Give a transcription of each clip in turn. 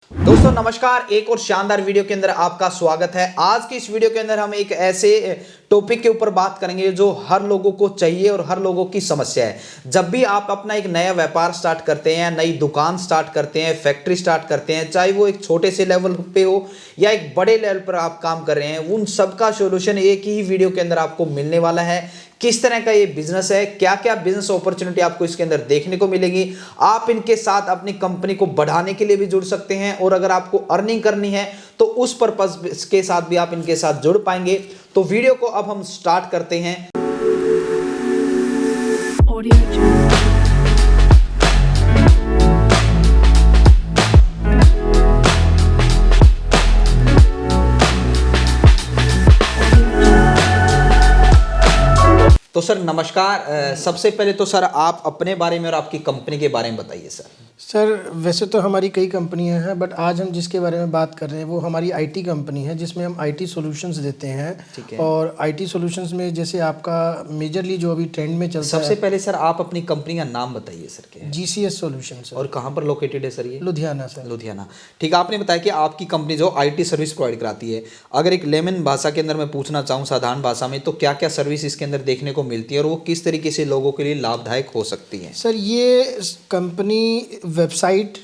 दोस्तों नमस्कार, एक और शानदार वीडियो के अंदर आपका स्वागत है। आज की इस वीडियो के अंदर हम एक ऐसे टॉपिक के ऊपर बात करेंगे जो हर लोगों को चाहिए और हर लोगों की समस्या है। जब भी आप अपना एक नया व्यापार स्टार्ट करते हैं, नई दुकान स्टार्ट करते हैं, फैक्ट्री स्टार्ट करते हैं, चाहे वो एक छोटे से लेवल पे हो या एक बड़े लेवल पर आप काम कर रहे हैं, उन सबका सॉल्यूशन एक ही वीडियो के अंदर आपको मिलने वाला है। किस तरह का ये बिजनेस है, क्या क्या बिजनेस अपॉर्चुनिटी आपको इसके अंदर देखने को मिलेगी, आप इनके साथ अपनी कंपनी को बढ़ाने के लिए भी जुड़ सकते हैं, और अगर आपको अर्निंग करनी है तो उस पर्पस के साथ भी आप इनके साथ जुड़ पाएंगे। तो वीडियो को अब हम स्टार्ट करते हैं। तो सर नमस्कार, सबसे पहले तो सर आप अपने बारे में और आपकी कंपनी के बारे में बताइए सर वैसे तो हमारी कई कंपनियां हैं, बट आज हम जिसके बारे में बात कर रहे हैं वो हमारी आईटी कंपनी है, जिसमें हम आईटी सॉल्यूशंस देते हैं। ठीक है। और आईटी सॉल्यूशंस में जैसे आपका मेजरली जो अभी ट्रेंड में चलता है, सबसे पहले सर आप अपनी कंपनी का नाम बताइए सर। क्या है? GCS solutions. और कहाँ पर लोकेटेड है सर ये? लुधियाना सर। लुधियाना। ठीक है, आपने बताया कि आपकी कंपनी जो आईटी सर्विस प्रोवाइड कराती है। अगर एक लेमन भाषा के अंदर मैं पूछना चाहूँ, साधारण भाषा में, तो क्या क्या सर्विस इसके अंदर देखने को मिलती है और वो किस तरीके से लोगों के लिए लाभदायक हो सकती है? सर ये कंपनी वेबसाइट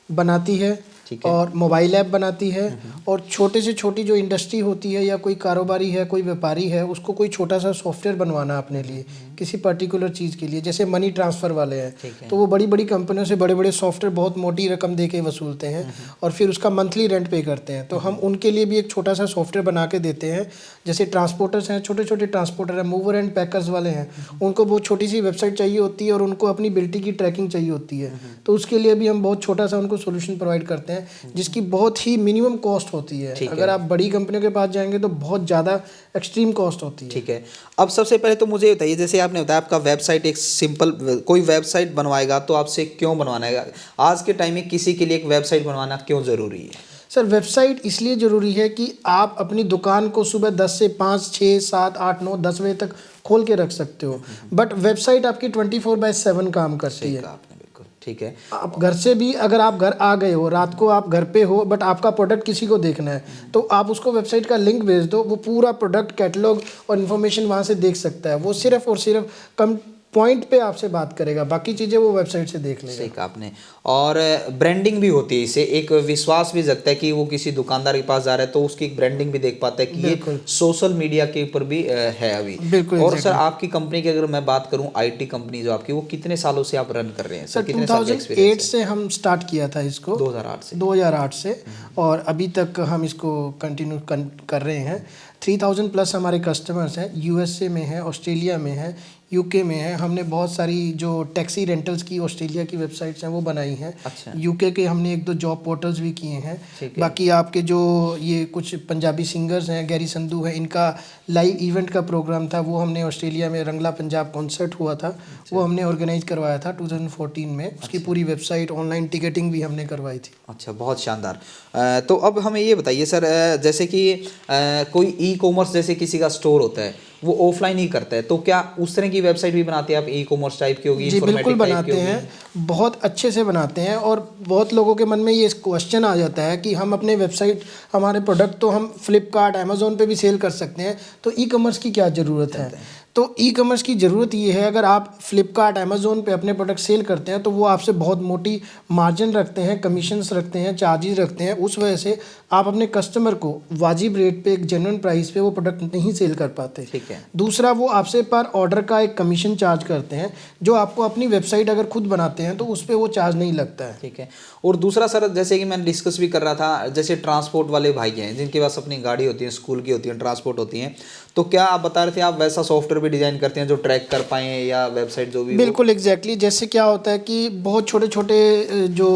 बनाती है और मोबाइल ऐप बनाती है, और छोटे से छोटी जो इंडस्ट्री होती है या कोई कारोबारी है, कोई व्यापारी है, उसको कोई छोटा सा सॉफ्टवेयर बनवाना अपने लिए किसी पर्टिकुलर चीज़ के लिए, जैसे मनी ट्रांसफ़र वाले हैं, तो वो बड़ी बड़ी कंपनियों से बड़े बड़े सॉफ्टवेयर बहुत मोटी रकम दे के वसूलते हैं और फिर उसका मंथली रेंट पे करते हैं। तो हम उनके लिए भी एक छोटा सा सॉफ्टवेयर बना के देते हैं। जैसे ट्रांसपोर्टर्स हैं, छोटे छोटे ट्रांसपोर्टर हैं, मूवर एंड पैकर्स वाले हैं, उनको बहुत छोटी सी वेबसाइट चाहिए होती है और उनको अपनी बिल्टी की ट्रैकिंग चाहिए होती है, तो उसके लिए भी हम बहुत छोटा सा उनको सोल्यूशन प्रोवाइड करते हैं, जिसकी बहुत ही मिनिमम कॉस्ट होती है। अगर आप बड़ी कंपनियों के पास जाएंगे तो बहुत ज़्यादा एक्सट्रीम कॉस्ट होती है। ठीक है, अब सबसे पहले तो मुझे बताइए, जैसे आपने बताया आपका वेबसाइट एक सिंपल, कोई वेबसाइट बनवाएगा तो आपसे क्यों बनवाना है? आज के टाइम में किसी के लिए एक वेबसाइट बनवाना क्यों ज़रूरी है? सर वेबसाइट इसलिए ज़रूरी है कि आप अपनी दुकान को सुबह 10 से 5, 6, 7, 8, 9, 10 बजे तक खोल के रख सकते हो, बट वेबसाइट आपकी 24/7 काम करती है। आपने बिल्कुल ठीक है। आप घर से भी, अगर आप घर आ गए हो, रात को आप घर पे हो, बट आपका प्रोडक्ट किसी को देखना है, तो आप उसको वेबसाइट का लिंक भेज दो, वो पूरा प्रोडक्ट कैटलॉग और इन्फॉर्मेशन वहाँ से देख सकता है। वो सिर्फ और सिर्फ कम पॉइंट पे आपसे बात करेगा, बाकी चीज़ें वो वेबसाइट से देख लेगा। सही कहा आपने। और ब्रांडिंग भी होती है, इससे एक विश्वास भी जगता है कि वो किसी दुकानदार के पास जा रहा है तो उसकी एक ब्रांडिंग भी देख पाता है कि ये सोशल मीडिया के ऊपर भी है अभी। बिल्कुल। और सर आपकी कंपनी की अगर मैं बात करूं, आईटी कंपनी जो आपकी, वो कितने सालों से आप रन कर रहे हैं? सर 2008 से हम स्टार्ट किया था इसको। 2008 से और अभी तक हम इसको कंटिन्यू कर रहे हैं। 3000 प्लस हमारे कस्टमर्स हैं, यूएसए में है, ऑस्ट्रेलिया में है, यूके में है। हमने बहुत सारी जो टैक्सी रेंटल्स की ऑस्ट्रेलिया की वेबसाइट्स हैं वो बनाई हैं। अच्छा। यूके के हमने 1-2 जॉब पोर्टल्स भी किए हैं। बाकी आपके जो ये कुछ पंजाबी सिंगर्स हैं, गैरी संधू हैं, इनका लाइव इवेंट का प्रोग्राम था, वो हमने ऑस्ट्रेलिया में रंगला पंजाब कॉन्सर्ट हुआ था, वो हमने ऑर्गेनाइज करवाया था 2014 में। उसकी पूरी वेबसाइट, ऑनलाइन टिकटिंग भी हमने करवाई थी। अच्छा, बहुत शानदार। तो अब हमें ये बताइए सर, जैसे कि कोई ई कॉमर्स जैसे किसी का स्टोर होता है, वो ऑफलाइन ही करता है, तो क्या उस तरह की वेबसाइट भी बनाते हैं आप? ई कॉमर्स टाइप की होगी? जी बिल्कुल बनाते हैं, बहुत अच्छे से बनाते हैं। और बहुत लोगों के मन में ये क्वेश्चन आ जाता है कि हम अपने वेबसाइट, हमारे प्रोडक्ट तो हम फ्लिपकार्ट, अमेज़ोन पे भी सेल कर सकते हैं, तो ई कॉमर्स की क्या ज़रूरत है? तो ई कॉमर्स की ज़रूरत ये है, अगर आप फ्लिपकार्ट, अमेज़ोन पे अपने प्रोडक्ट सेल करते हैं तो वो आपसे बहुत मोटी मार्जिन रखते हैं, कमीशंस रखते हैं, चार्जेस रखते हैं। उस वजह से आप अपने कस्टमर को वाजिब रेट पे, एक जेन्युइन प्राइस पे वो प्रोडक्ट नहीं सेल कर पाते। ठीक है। दूसरा, वो आपसे पर ऑर्डर का एक कमीशन चार्ज करते हैं, जो आपको अपनी वेबसाइट अगर खुद बनाते हैं तो उस पर वो चार्ज नहीं लगता है। ठीक है। और दूसरा सर, जैसे कि मैंने डिस्कस भी कर रहा था, जैसे ट्रांसपोर्ट वाले भाई हैं जिनके पास अपनी गाड़ी होती है, स्कूल की होती है, ट्रांसपोर्ट होती हैं, तो क्या आप बता रहे थे आप वैसा सॉफ्टवेयर भी डिज़ाइन करते हैं जो ट्रैक कर पाएँ, या वेबसाइट जो भी? बिल्कुल एग्जैक्टली। जैसे क्या होता है कि बहुत छोटे छोटे जो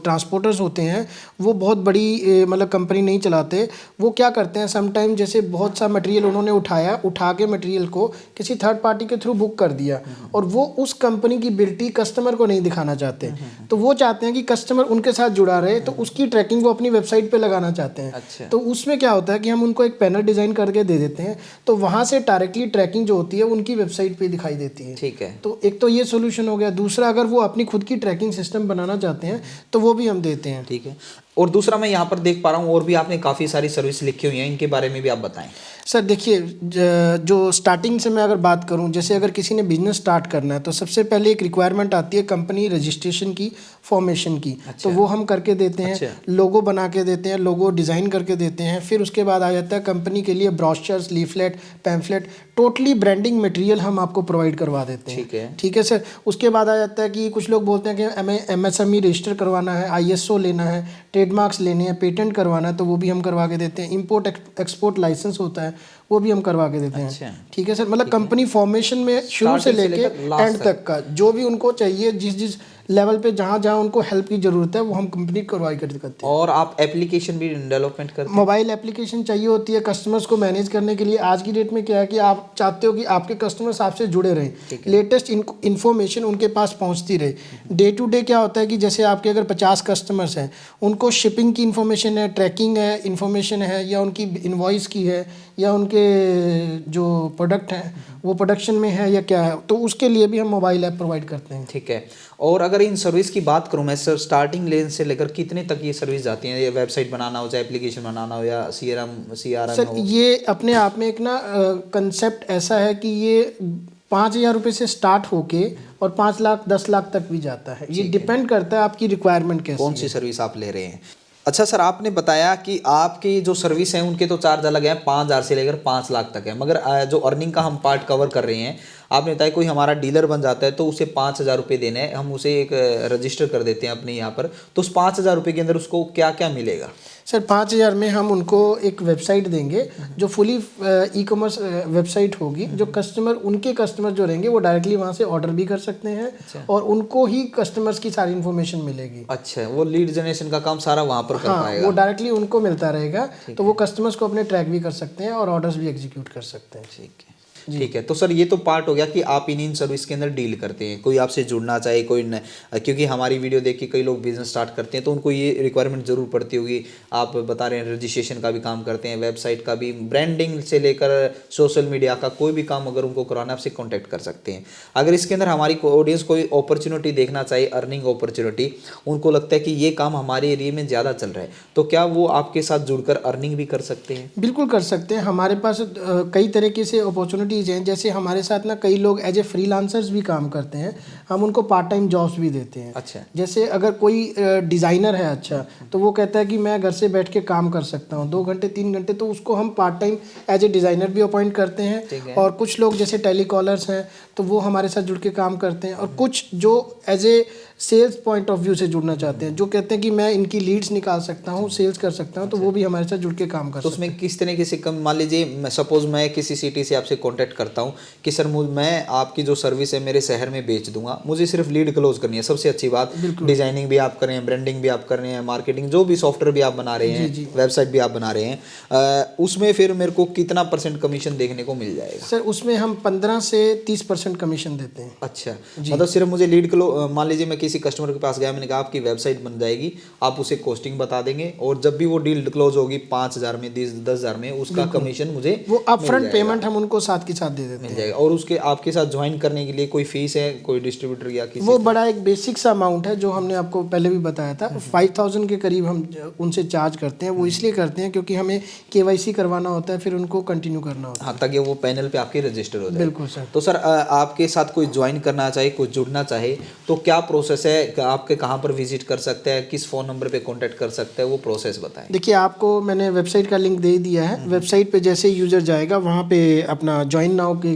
ट्रांसपोर्टर्स होते हैं वो बहुत बड़ी मतलब कंपनी नहीं चलाते। वो क्या करते हैं, समटाइम जैसे बहुत सा मटेरियल उन्होंने उठा के मटेरियल को किसी थर्ड पार्टी के थ्रू बुक कर दिया, और वो उस कंपनी की बिल्टी कस्टमर को नहीं दिखाना चाहते। तो वो चाहते हैं कि कस्टमर उनके साथ जुड़ा रहे, तो उसकी ट्रैकिंग वो अपनी वेबसाइट पे लगाना चाहते हैं। अच्छा। तो उसमें क्या होता है कि हम उनको एक पैनल डिज़ाइन करके दे देते हैं, तो वहाँ से डायरेक्टली ट्रैकिंग जो होती है उनकी वेबसाइट पे दिखाई देती है। ठीक है। तो एक तो ये सोल्यूशन हो गया। दूसरा, अगर वो अपनी खुद की ट्रैकिंग सिस्टम बनाना चाहते हैं तो वो भी हम देते हैं। ठीक है। और दूसरा मैं यहाँ पर देख पा रहा हूँ और भी आपने काफ़ी सारी सर्विस लिखी हुई हैं, इनके बारे में भी आप बताएं। सर देखिए, जो स्टार्टिंग से मैं अगर बात करूं, जैसे अगर किसी ने बिजनेस स्टार्ट करना है तो सबसे पहले एक रिक्वायरमेंट आती है कंपनी रजिस्ट्रेशन की, फॉर्मेशन की। तो वो हम करके देते हैं, लोगो बना के देते हैं, लोगो डिज़ाइन करके देते हैं। फिर उसके बाद आ जाता है कंपनी के लिए brochures, leaflet, pamphlet, totally branding material हम आपको प्रोवाइड करवा देते हैं। ठीक है सर। उसके बाद आ जाता है कि कुछ लोग बोलते हैं कि हमें MSME रजिस्टर करवाना है, ISO लेना है, ट्रेडमार्क्स लेने हैं, पेटेंट करवाना है, तो वो भी हम करवा के देते हैं। इंपोर्ट एक्सपोर्ट लाइसेंस होता है, वो भी हम करवा के देते हैं। ठीक है सर। मतलब कंपनी फॉर्मेशन में शुरू से लेके एंड तक का जो भी उनको चाहिए, जिस लेवल पे जहाँ जहाँ उनको हेल्प की जरूरत है, वो हम कंपनी प्रोवाइड करते हैं। और आप एप्लीकेशन भी डेवलपमेंट करते हैं? मोबाइल एप्लीकेशन चाहिए होती है कस्टमर्स को मैनेज करने के लिए। आज की डेट में क्या है कि आप चाहते हो कि आपके कस्टमर्स आपसे जुड़े रहें, लेटेस्ट इन्फॉर्मेशन उनके पास पहुंचती रहे। डे टू डे क्या होता है कि जैसे आपके अगर 50 कस्टमर्स हैं, उनको शिपिंग की इन्फॉर्मेशन है, ट्रैकिंग है, इन्फॉर्मेशन है, या उनकी इनवॉइस की है, या उनके जो प्रोडक्ट हैं वो प्रोडक्शन में है या क्या है, तो उसके लिए भी हम मोबाइल ऐप प्रोवाइड करते हैं। ठीक है। और अगर इन सर्विस की बात करूं मैं सर, स्टार्टिंग लेन से लेकर कितने तक ये सर्विस जाती है? ये वेबसाइट बनाना हो, चाहे एप्लीकेशन बनाना हो, या CRM सर हो? ये अपने आप में एक ना कंसेप्ट ऐसा है कि ये 5,000 रुपये से स्टार्ट होके और 5 लाख 10 लाख तक भी जाता है। ये डिपेंड करता है आपकी रिक्वायरमेंट कैसी है, कौन सी सर्विस आप ले रहे हैं। अच्छा सर, आपने बताया कि आपकी जो सर्विस है उनके तो चार्ज अलग है, 5,000 से लेकर 5 लाख तक है, मगर जो अर्निंग का हम पार्ट कवर कर रहे हैं, आपने बताया कोई हमारा डीलर बन जाता है तो उसे 5,000 रुपये देने हैं, हम उसे एक रजिस्टर कर देते हैं अपने यहाँ पर, तो उस 5,000 रुपये के अंदर उसको क्या क्या मिलेगा? सर 5,000 में हम उनको एक वेबसाइट देंगे जो फुली ई-कॉमर्स वेबसाइट होगी। जो उनके कस्टमर जो रहेंगे वो डायरेक्टली वहाँ से ऑर्डर भी कर सकते हैं और उनको ही कस्टमर्स की सारी इन्फॉर्मेशन मिलेगी। अच्छा, वो लीड जनरेशन का काम सारा वहाँ पर कर पाएगा? वो डायरेक्टली उनको मिलता रहेगा, तो वो कस्टमर्स को अपने ट्रैक भी कर सकते हैं और ऑर्डर्स भी एग्जीक्यूट कर सकते हैं। ठीक है। तो सर ये तो पार्ट हो गया कि आप इन सर्विस के अंदर डील करते हैं। कोई आपसे जुड़ना चाहे, क्योंकि हमारी वीडियो देख के कई लोग बिजनेस स्टार्ट करते हैं तो उनको ये रिक्वायरमेंट जरूर पड़ती होगी। आप बता रहे हैं रजिस्ट्रेशन का भी काम करते हैं, वेबसाइट का भी, ब्रांडिंग से लेकर सोशल मीडिया का कोई भी काम अगर उनको कराना, आपसे कॉन्टैक्ट कर सकते हैं। अगर इसके अंदर हमारी ऑडियंस कोई अपॉर्चुनिटी देखना चाहे, अर्निंग अपॉर्चुनिटी, उनको लगता है कि ये काम हमारे एरिया में ज़्यादा चल रहा है, तो क्या वो आपके साथ जुड़कर अर्निंग भी कर सकते हैं? बिल्कुल कर सकते हैं। हमारे पास कई तरीके से अपॉर्चुनिटीज़ हैं। जैसे हमारे साथ ना कई लोग एज ए फ्रीलांसर्स भी काम करते हैं, हम उनको पार्ट टाइम जॉब्स भी देते हैं। अच्छा। जैसे अगर कोई डिज़ाइनर है, अच्छा, तो वो कहता है कि मैं घर से बैठ के काम कर सकता हूँ 2 घंटे 3 घंटे, तो उसको हम part time as a designer भी अपॉइंट करते हैं। और कुछ लोग जैसे टेलीकॉलर्स हैं तो वो हमारे साथ जुड़ के काम करते हैं। और कुछ जो as a sales point of view से जुड़ना चाहते हैं, जो कहते हैं कि मैं इनकी लीड्स निकाल सकता हूँ, सेल्स कर सकता हूँ, तो वो भी हमारे साथ जुड़ के काम कर सकते हैं। तो उसमें किस तरीके से मान लीजिए सपोज मैं किसी सिटी से आपसे कांटेक्ट करता हूँ कि सर मैं आपकी जो सर्विस है मेरे शहर में बेच दूंगा, मुझे सिर्फ लीड क्लोज करनी है, सबसे अच्छी बात। डिजाइनिंग भी आप कर रहे हैं, ब्रांडिंग भी आप कर रहे हैं, मार्केटिंग जो भी सॉफ्टवेयर भी आप बना रहे हैं, वेबसाइट भी आप बना रहे हैं, उसमें फिर मेरे को कितना % कमीशन देखने को मिल जाएगा? सर उसमें हम 15 से 30% कमीशन देते हैं। अच्छा, मतलब सिर्फ मुझे लीड क्लोज, मान लीजिए मैं किसी कस्टमर के पास गया, मैंने कहा आपकी वेबसाइट बन जाएगी, आप उसे कॉस्टिंग बता देंगे और जब भी वो डील क्लोज होगी 5,000 में, 10,000 में, उसका कमीशन मुझे वो अपफ्रंट पेमेंट हम उनको साथ के साथ दे देते हैं, मिल जाएगा। और उसके आपके साथ ज्वाइन करने के लिए कोई फीस है, कोई डिस्ट्रीब्यूटर या किसी? वो बड़ा एक बेसिक सा अमाउंट है जो हमने आपको पहले भी बताया था, 5,000 के करीब हम उनसे चार्ज करते हैं। वो इसलिए करते हैं क्योंकि हमें KYC करवाना होता है, फिर उनको कंटिन्यू करना होता है। हाँ, ताकि वो पैनल पे आपके रजिस्टर हो जाए। बिल्कुल सर। तो सर आपके साथ कोई ज्वाइन करना चाहे, कोई जुड़ना चाहे, तो क्या प्रोसेस है? आपके कहाँ पर विजिट कर सकते हैं, किस फ़ोन नंबर पे कांटेक्ट कर सकते हैं, वो प्रोसेस बताएं। देखिए, आपको मैंने वेबसाइट का लिंक दे दिया है। वेबसाइट पे जैसे यूज़र जाएगा वहाँ पे अपना ज्वाइन नाउ के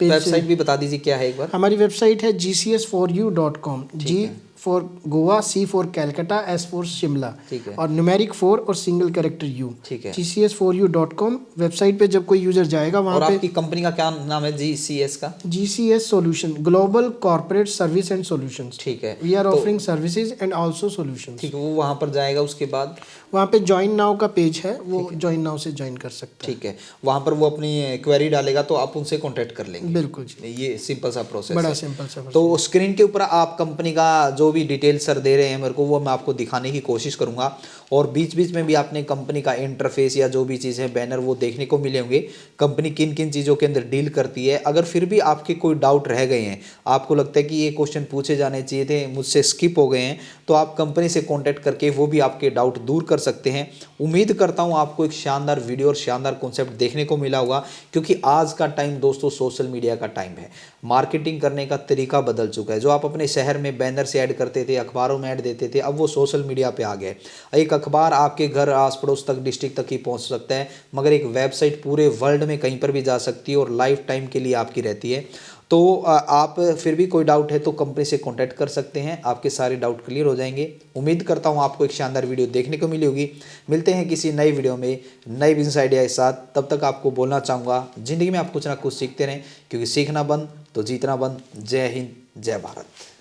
पेज, वेबसाइट भी बता दीजिए क्या है एक बार। हमारी वेबसाइट है gcs4u.com। G for Goa, C for Calcutta, S for Shimla, और न्यूमेरिक 4 और सिंगल कैरेक्टर U। ठीक है। gcs4u.com वेबसाइट पे जब कोई यूजर जाएगा वहाँ पे। आपकी कंपनी का क्या नाम है? GCS का? GCS solution, global corporate service and solutions. ठीक है। We are offering services and also solutions. ठीक है, वो वहाँ पर जाएगा, उसके बाद वहाँ पे ज्वाइन नाउ का पेज है, वो ज्वाइन नाउ से ज्वाइन कर सकते हैं। ठीक है, वहाँ पर वो अपनी क्वेरी डालेगा तो आप उनसे कांटेक्ट कर लेंगे। बिल्कुल जी, ये सिंपल सा प्रोसेस बड़ा है। सिंपल सा। तो स्क्रीन के ऊपर आप कंपनी का जो भी डिटेल सर दे रहे हैं मेरे को वो मैं आपको दिखाने की कोशिश करूँगा। और बीच बीच में भी आपने कंपनी का इंटरफेस या जो भी चीज़ है बैनर वो देखने को मिले होंगे, कंपनी किन किन चीज़ों के अंदर डील करती है। अगर फिर भी आपके कोई डाउट रह गए हैं, आपको लगता है कि ये क्वेश्चन पूछे जाने चाहिए थे मुझसे स्किप हो गए हैं, तो आप कंपनी से कॉन्टैक्ट करके वो भी आपके डाउट दूर कर सकते हैं। उम्मीद करता हूँ आपको एक शानदार वीडियो और शानदार कॉन्सेप्ट देखने को मिला होगा, क्योंकि आज का टाइम दोस्तों सोशल मीडिया का टाइम है। मार्केटिंग करने का तरीका बदल चुका है। जो आप अपने शहर में बैनर से ऐड करते थे, अखबारों में ऐड देते थे, अब वो सोशल मीडिया पे आ गए। एक अखबार आपके घर आस पड़ोस तक, डिस्ट्रिक्ट तक ही पहुंच सकता है, मगर एक वेबसाइट पूरे वर्ल्ड में कहीं पर भी जा सकती है और लाइफ टाइम के लिए आपकी रहती है। तो आप फिर भी कोई डाउट है तो कंपनी से कांटेक्ट कर सकते हैं, आपके सारे डाउट क्लियर हो जाएंगे। उम्मीद करता हूं आपको एक शानदार वीडियो देखने को मिली होगी। मिलते हैं किसी नई वीडियो में नई बिजनेस आइडिया के साथ। तब तक आपको बोलना चाहूँगा, ज़िंदगी में आप कुछ ना कुछ सीखते रहें, क्योंकि सीखना बंद तो जीतना बंद। जय हिंद, जय भारत।